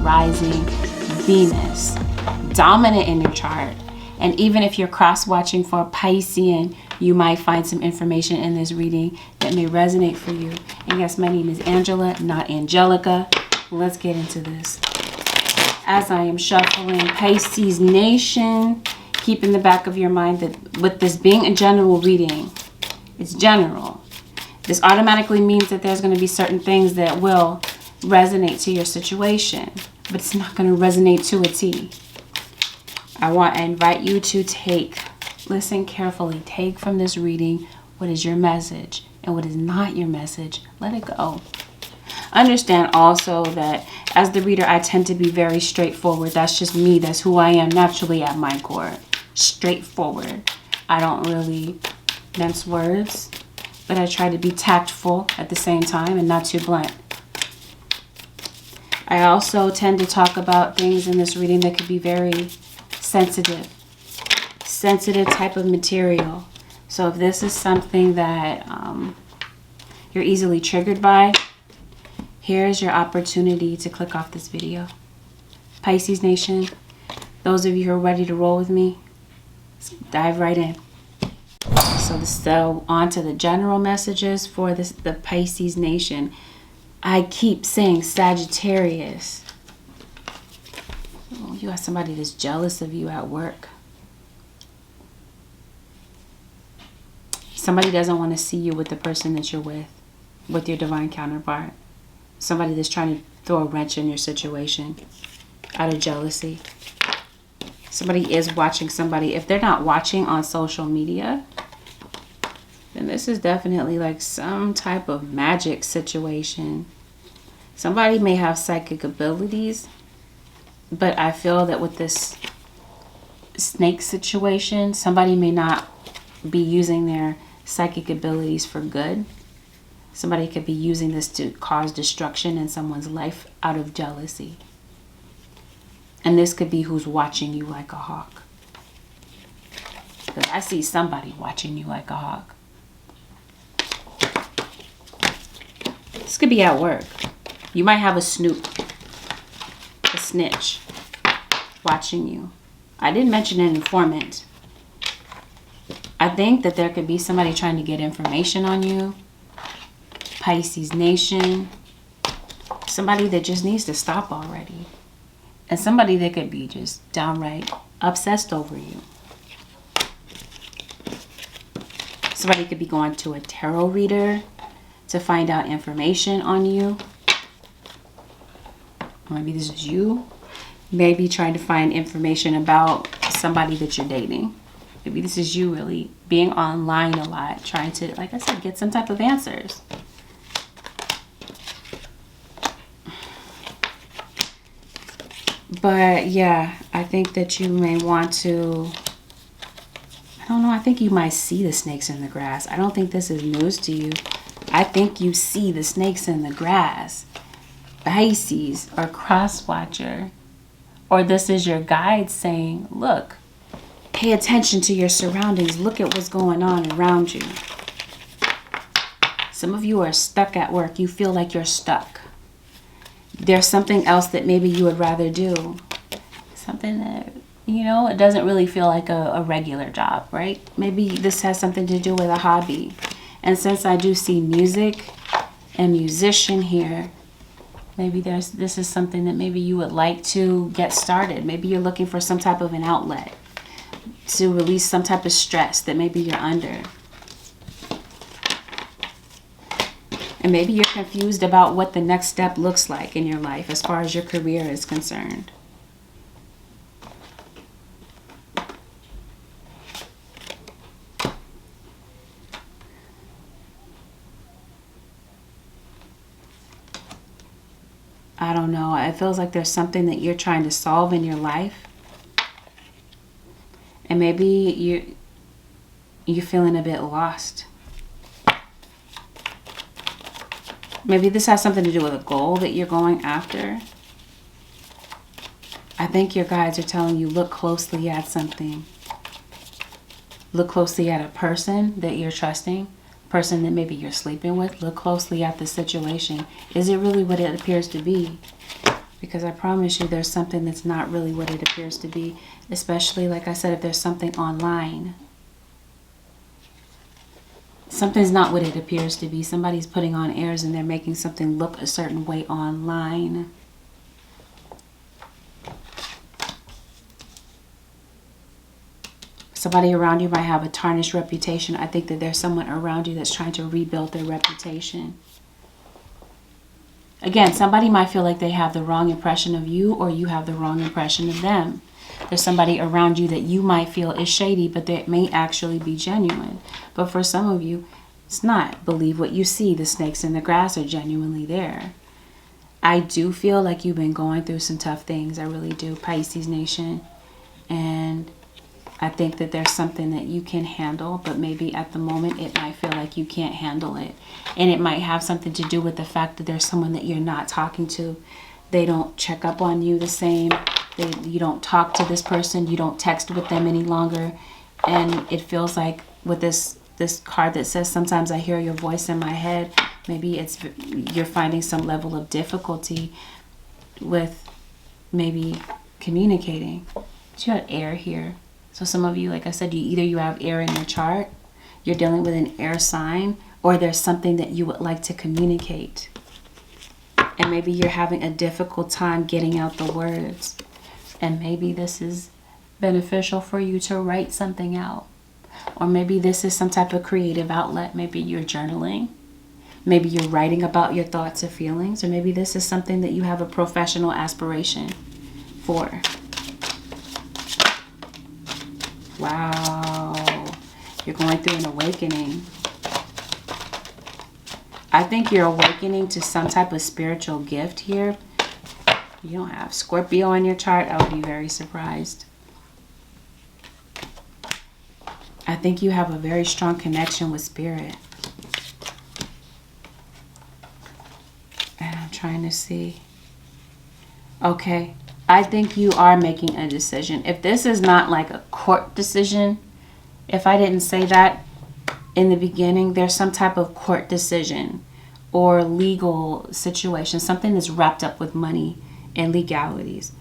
rising Venus, dominant in your chart. And even if you're cross-watching for a Piscean, you might find some information in this reading that may resonate for you. And yes, my name is Angela, not Angelica. Let's get into this. As I am shuffling, Pisces Nation, keep in the back of your mind that with this being a general reading, it's general. This automatically means that there's going to be certain things that will resonate to your situation, but it's not going to resonate to a T. I want to invite you to listen carefully, take from this reading what is your message, and what is not your message, let it go. Understand also that as the reader, I tend to be very straightforward. That's just me. That's who I am naturally at my core. Straightforward. I don't really mince words, but I try to be tactful at the same time and not too blunt. I also tend to talk about things in this reading that could be very sensitive type of material. So if this is something that you're easily triggered by, here's your opportunity to click off this video. Pisces Nation, those of you who are ready to roll with me, let's dive right in. So on to the general messages for the Pisces Nation. I keep saying Sagittarius. Oh, you got somebody that's jealous of you at work. Somebody doesn't want to see you with the person that you're with your divine counterpart. Somebody that's trying to throw a wrench in your situation out of jealousy. Somebody is watching somebody. If they're not watching on social media, then this is definitely like some type of magic situation. Somebody may have psychic abilities, but I feel that with this snake situation, somebody may not be using their psychic abilities for good. Somebody could be using this to cause destruction in someone's life out of jealousy. And this could be who's watching you like a hawk. Because I see somebody watching you like a hawk. This could be at work. You might have a snoop, a snitch, watching you. I didn't mention an informant. I think that there could be somebody trying to get information on you. Pisces Nation. Somebody that just needs to stop already. And somebody that could be just downright obsessed over you. Somebody could be going to a tarot reader to find out information on you. Maybe this is you. Maybe trying to find information about somebody that you're dating. Maybe this is you really being online a lot, trying to, like I said, get some type of answers. But yeah, I think that you may want to, I don't know, I think you might see the snakes in the grass. I don't think this is news to you. I think you see the snakes in the grass. Pisces or cross-watcher. Or this is your guide saying, look, pay attention to your surroundings. Look at what's going on around you. Some of you are stuck at work. You feel like you're stuck. There's something else that maybe you would rather do. Something that, you know, it doesn't really feel like a regular job, right? Maybe this has something to do with a hobby. And since I do see music and musician here, maybe this is something that maybe you would like to get started. Maybe you're looking for some type of an outlet to release some type of stress that maybe you're under. And maybe you're confused about what the next step looks like in your life as far as your career is concerned. I don't know. It feels like there's something that you're trying to solve in your life. And maybe you're feeling a bit lost. Maybe this has something to do with a goal that you're going after. I think your guides are telling you, look closely at something. Look closely at a person that you're trusting. Person that maybe you're sleeping with. Look closely at the situation. Is it really what it appears to be? Because I promise you there's something that's not really what it appears to be. Especially, like I said, if there's something online. Something's not what it appears to be. Somebody's putting on airs and they're making something look a certain way online. Somebody around you might have a tarnished reputation. I think that there's someone around you that's trying to rebuild their reputation. Again, somebody might feel like they have the wrong impression of you, or you have the wrong impression of them. There's somebody around you that you might feel is shady, but that may actually be genuine. But for some of you, it's not. Believe what you see. The snakes in the grass are genuinely there. I do feel like you've been going through some tough things. I really do, Pisces Nation. And I think that there's something that you can handle, but maybe at the moment it might feel like you can't handle it. And it might have something to do with the fact that there's someone that you're not talking to. They don't check up on you the same. You don't talk to this person. You don't text with them any longer. And it feels like with this card that says, sometimes I hear your voice in my head. Maybe you're finding some level of difficulty with maybe communicating. But you have air here. So some of you, like I said, you have air in your chart, you're dealing with an air sign, or there's something that you would like to communicate. And maybe you're having a difficult time getting out the words. And maybe this is beneficial for you to write something out. Or maybe this is some type of creative outlet. Maybe you're journaling. Maybe you're writing about your thoughts or feelings. Or maybe this is something that you have a professional aspiration for. Wow, you're going through an awakening. I think you're awakening to some type of spiritual gift here. You don't have Scorpio in your chart. I would be very surprised. I think you have a very strong connection with spirit. And I'm trying to see. Okay. I think you are making a decision. If this is not like a court decision, if I didn't say that in the beginning, there's some type of court decision or legal situation, something that's wrapped up with money and legalities.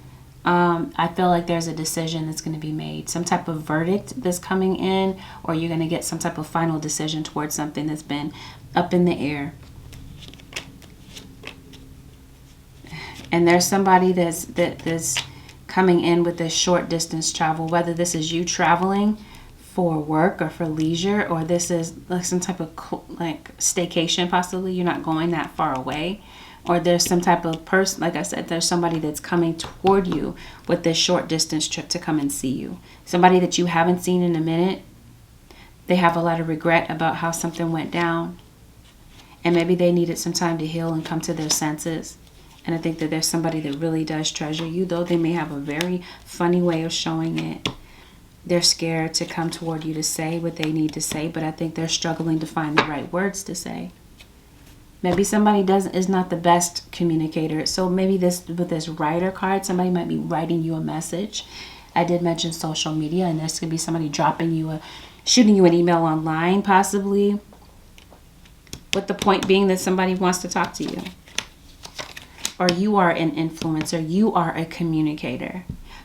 I feel like there's a decision that's going to be made, some type of verdict that's coming in, or you're going to get some type of final decision towards something that's been up in the air. And there's somebody that's coming in with this short distance travel, whether this is you traveling for work or for leisure, or this is like some type of like staycation possibly. You're not going that far away. Or there's some type of person, like I said, there's somebody that's coming toward you with this short distance trip to come and see you. Somebody that you haven't seen in a minute. They have a lot of regret about how something went down. And maybe they needed some time to heal and come to their senses. And I think that there's somebody that really does treasure you, though they may have a very funny way of showing it. They're scared to come toward you to say what they need to say, but I think they're struggling to find the right words to say. Maybe somebody is not the best communicator. So maybe with this writer card, somebody might be writing you a message. I did mention social media, and this could be somebody shooting you an email online, possibly. With the point being that somebody wants to talk to you. Or you are an influencer. You are a communicator.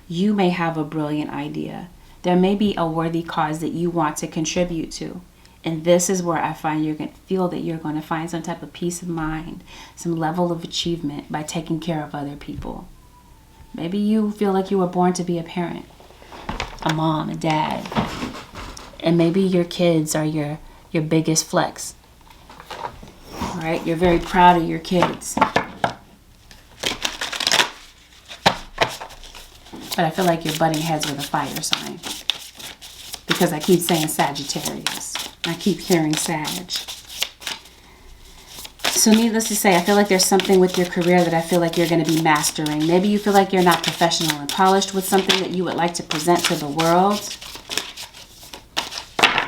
You may have a brilliant idea. There may be a worthy cause that you want to contribute to. And this is where I find you're going to feel that you're going to find some type of peace of mind, some level of achievement by taking care of other people. Maybe you feel like you were born to be a parent, a mom, a dad. And maybe your kids are your biggest flex. All right? You're very proud of your kids. But I feel like you're butting heads with a fire sign. Because I keep saying Sagittarius. I keep hearing Sag. So needless to say, I feel like there's something with your career that I feel like you're going to be mastering. Maybe you feel like you're not professional and polished with something that you would like to present to the world.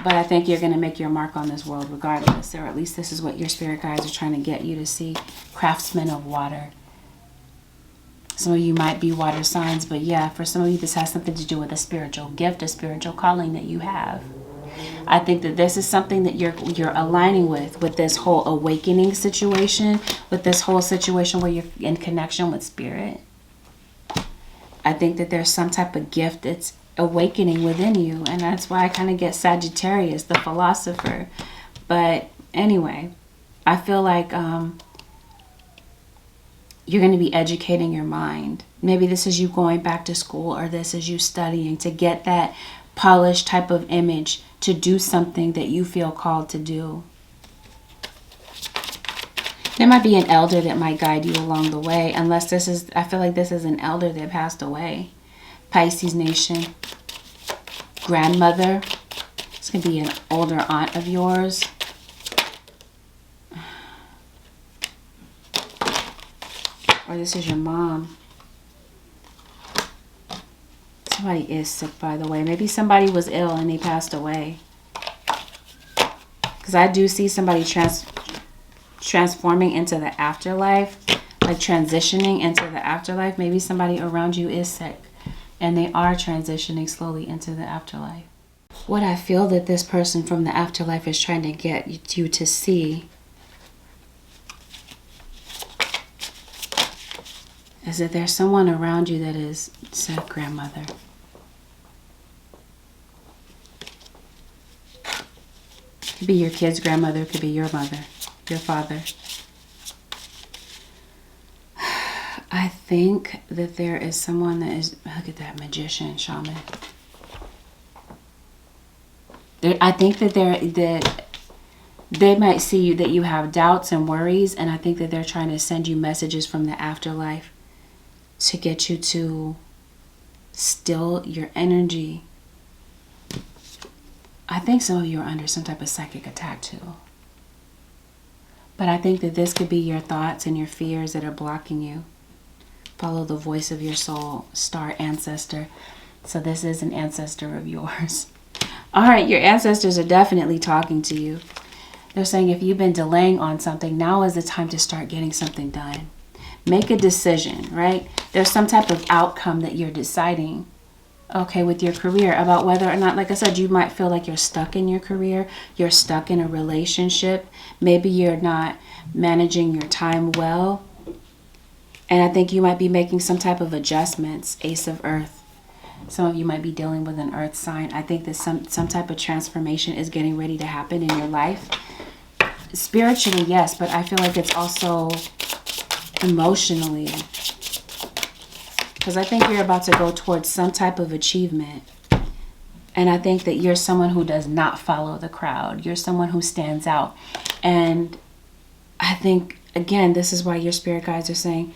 But I think you're going to make your mark on this world regardless. Or at least this is what your spirit guides are trying to get you to see. Craftsmen of water. Some of you might be water signs, but yeah, for some of you, this has something to do with a spiritual gift, a spiritual calling that you have. I think that this is something that you're aligning with this whole awakening situation, with this whole situation where you're in connection with spirit. I think that there's some type of gift that's awakening within you. And that's why I kind of get Sagittarius, the philosopher. But anyway, I feel like you're going to be educating your mind. Maybe this is you going back to school, or this is you studying to get that polished type of image to do something that you feel called to do. There might be an elder that might guide you along the way, unless this is, I feel like this is an elder that passed away. Pisces nation. Grandmother. It's going to be an older aunt of yours. Or this is your mom. Somebody is sick, by the way. Maybe somebody was ill and they passed away. Because I do see somebody transforming into the afterlife. Like transitioning into the afterlife. Maybe somebody around you is sick. And they are transitioning slowly into the afterlife. What I feel that this person from the afterlife is trying to get you to see is that there's someone around you that is said grandmother. Could be your kid's grandmother, could be your mother, your father. I think that there is someone that is, look at that magician, shaman. I think that they might see you, that you have doubts and worries, and I think that they're trying to send you messages from the afterlife to get you to still your energy. I think some of you are under some type of psychic attack too. But I think that this could be your thoughts and your fears that are blocking you. Follow the voice of your soul, star ancestor. So this is an ancestor of yours. All right, your ancestors are definitely talking to you. They're saying if you've been delaying on something, now is the time to start getting something done. Make a decision, right? There's some type of outcome that you're deciding, okay, with your career about whether or not, like I said, you might feel like you're stuck in your career. You're stuck in a relationship. Maybe you're not managing your time well. And I think you might be making some type of adjustments. Ace of Earth. Some of you might be dealing with an earth sign. I think that some type of transformation is getting ready to happen in your life. Spiritually, yes, but I feel like it's also emotionally. Because I think you're about to go towards some type of achievement. And I think that you're someone who does not follow the crowd. You're someone who stands out. And I think, again, this is why your spirit guides are saying,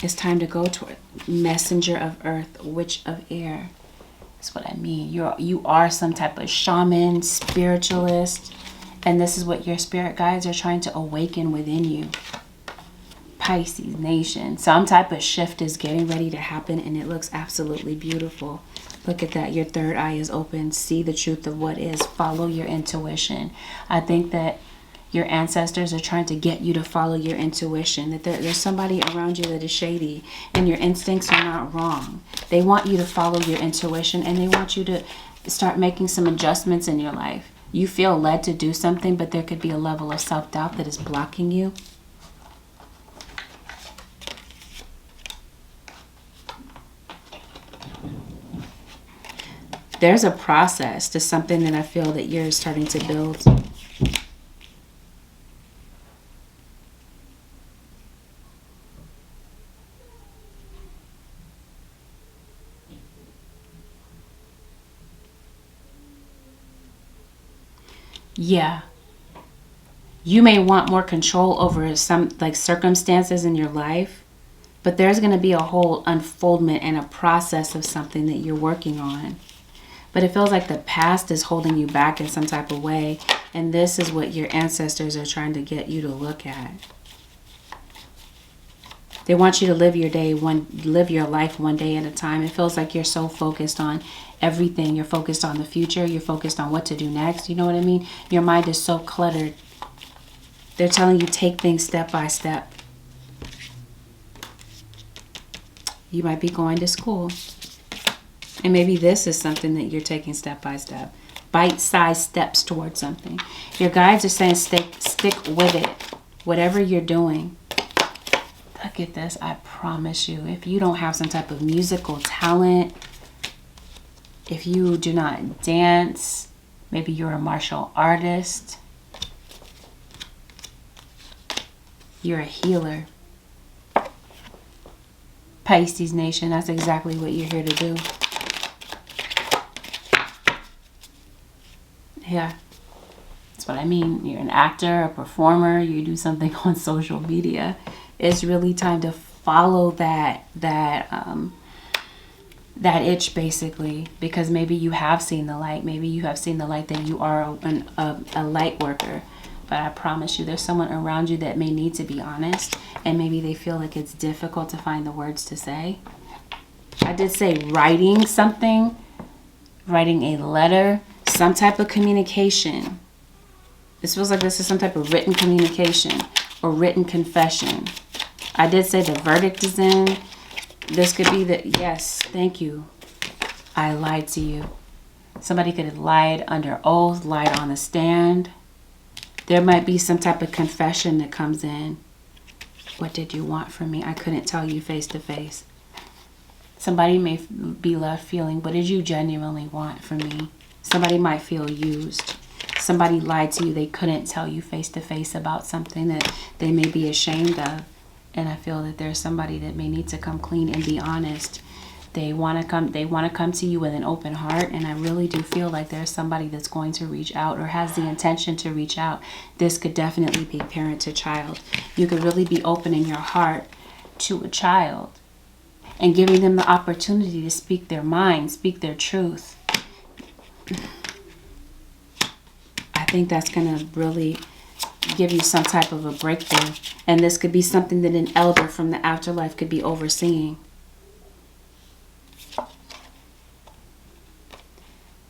it's time to go toward messenger of earth, witch of air. That's what I mean. You are some type of shaman, spiritualist. And this is what your spirit guides are trying to awaken within you. Pisces nation. Some type of shift is getting ready to happen, and it looks absolutely beautiful. Look at that. Your third eye is open. See the truth of what is. Follow your intuition. I think that your ancestors are trying to get you to follow your intuition. That there's somebody around you that is shady, and your instincts are not wrong. They want you to follow your intuition, and they want you to start making some adjustments in your life. You feel led to do something, but there could be a level of self-doubt that is blocking you. There's a process to something that I feel that you're starting to build. Yeah. You may want more control over some circumstances in your life, but there's going to be a whole unfoldment and a process of something that you're working on. But it feels like the past is holding you back in some type of way. And this is what your ancestors are trying to get you to look at. They want you to live your life one day at a time. It feels like you're so focused on everything. You're focused on the future. You're focused on what to do next. You know what I mean? Your mind is so cluttered. They're telling you take things step by step. You might be going to school. And maybe this is something that you're taking step by step. Bite-sized steps towards something. Your guides are saying stick with it. Whatever you're doing. Look Get this, I promise you, if you don't have some type of musical talent, if you do not dance, maybe you're a martial artist, you're a healer. Pisces Nation, that's exactly what you're here to do. Yeah, that's what I mean. You're an actor, a performer, you do something on social media. It's really time to follow that itch, basically, because maybe you have seen the light. Maybe you have seen the light that you are a light worker. But I promise you, there's someone around you that may need to be honest, and maybe they feel like it's difficult to find the words to say. I did say writing something, writing a letter, some type of communication. This feels like this is some type of written communication or written confession. I did say the verdict is in. This could be the, yes, thank you. I lied to you. Somebody could have lied under oath, lied on the stand. There might be some type of confession that comes in. What did you want from me? I couldn't tell you face to face. Somebody may be left feeling, what did you genuinely want from me? Somebody might feel used. Somebody lied to you. They couldn't tell you face to face about something that they may be ashamed of. And I feel that there's somebody that may need to come clean and be honest. They want to come to you with an open heart, and I really do feel like there's somebody that's going to reach out or has the intention to reach out. This could definitely be parent to child. You could really be opening your heart to a child and giving them the opportunity to speak their mind, speak their truth. I think that's going to really give you some type of a breakthrough. And this could be something that an elder from the afterlife could be overseeing.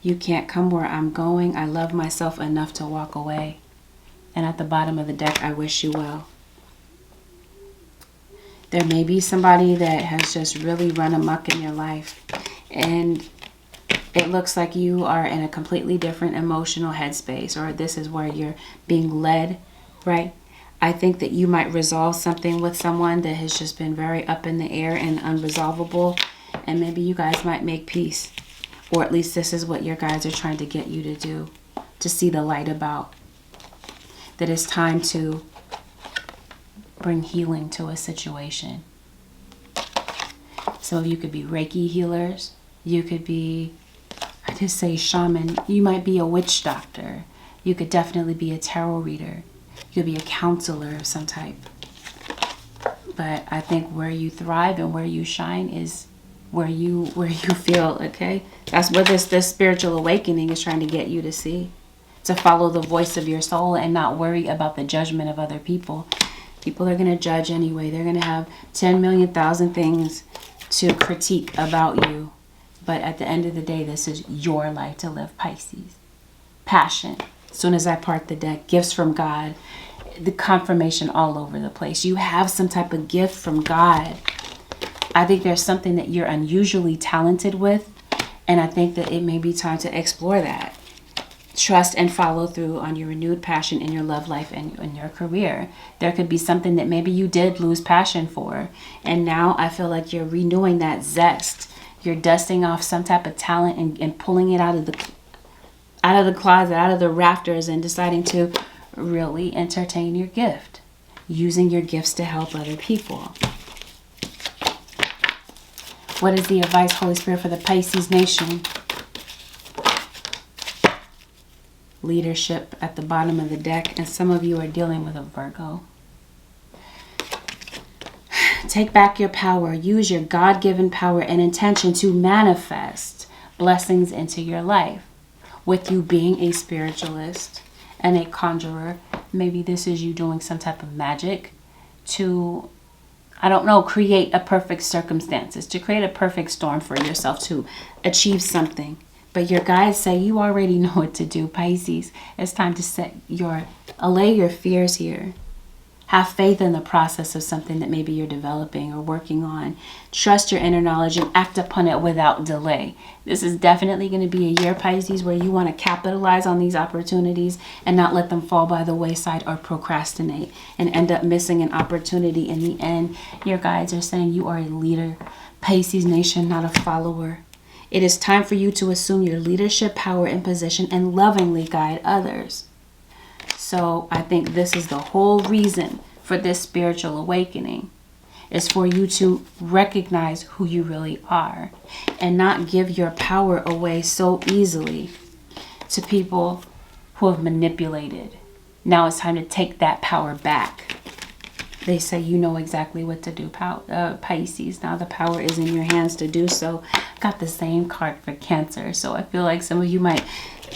You can't come where I'm going. I love myself enough to walk away. And at the bottom of the deck, I wish you well. There may be somebody that has just really run amok in your life. And it looks like you are in a completely different emotional headspace, or this is where you're being led, right? I think that you might resolve something with someone that has just been very up in the air and unresolvable, and maybe you guys might make peace, or at least this is what your guides are trying to get you to do, to see the light about. That it's time to bring healing to a situation. Some of you could be Reiki healers. You could be, I just say shaman. You might be a witch doctor. You could definitely be a tarot reader. You could be a counselor of some type. But I think where you thrive and where you shine is where you feel, okay? That's what this spiritual awakening is trying to get you to see. To follow the voice of your soul and not worry about the judgment of other people. People are going to judge anyway. They're going to have 10 million thousand things to critique about you. But at the end of the day, this is your life to live, Pisces. Passion. As soon as I part the deck, gifts from God. The confirmation all over the place. You have some type of gift from God. I think there's something that you're unusually talented with. And I think that it may be time to explore that. Trust and follow through on your renewed passion in your love life and in your career. There could be something that maybe you did lose passion for. And now I feel like you're renewing that zest. You're dusting off some type of talent and pulling it out of the closet, out of the rafters, and deciding to really entertain your gift. Using your gifts to help other people. What is the advice, Holy Spirit, for the Pisces nation? Leadership at the bottom of the deck, and some of you are dealing with a Virgo. Take back your power. Use your God-given power and intention to manifest blessings into your life. With you being a spiritualist and a conjurer, maybe this is you doing some type of magic to, I don't know, create a perfect circumstances, to create a perfect storm for yourself to achieve something. But your guides say you already know what to do, Pisces. It's time to allay your fears here. Have faith in the process of something that maybe you're developing or working on. Trust your inner knowledge and act upon it without delay. This is definitely going to be a year, Pisces, where you want to capitalize on these opportunities and not let them fall by the wayside or procrastinate and end up missing an opportunity. In the end, your guides are saying you are a leader, Pisces nation, not a follower. It is time for you to assume your leadership, power, and position and lovingly guide others. So I think this is the whole reason for this spiritual awakening, is for you to recognize who you really are and not give your power away so easily to people who have manipulated. Now it's time to take that power back. They say you know exactly what to do, Pisces. Now the power is in your hands to do so. Got the same card for Cancer. So I feel like some of you might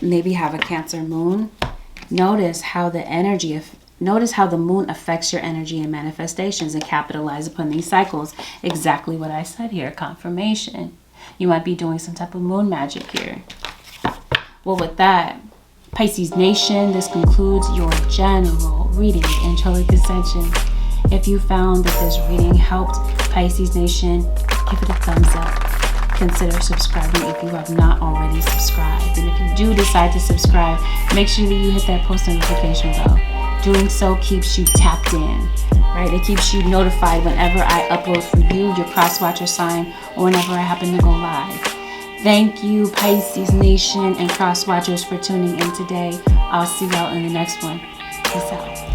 maybe have a Cancer moon. Notice how the moon affects your energy and manifestations, and capitalize upon these cycles. Exactly what I said here, confirmation. You might be doing some type of moon magic here. Well, with that, Pisces Nation, this concludes your general reading, Angelic Ascensions. If you found that this reading helped, Pisces Nation, give it a thumbs up. Consider subscribing if you have not already subscribed. And if you do decide to subscribe, make sure that you hit that post notification bell. Doing so keeps you tapped in, right? It keeps you notified whenever I upload for you, your cross watcher sign, or whenever I happen to go live. Thank you, Pisces Nation and cross watchers, for tuning in today. I'll see y'all in the next one. Peace out.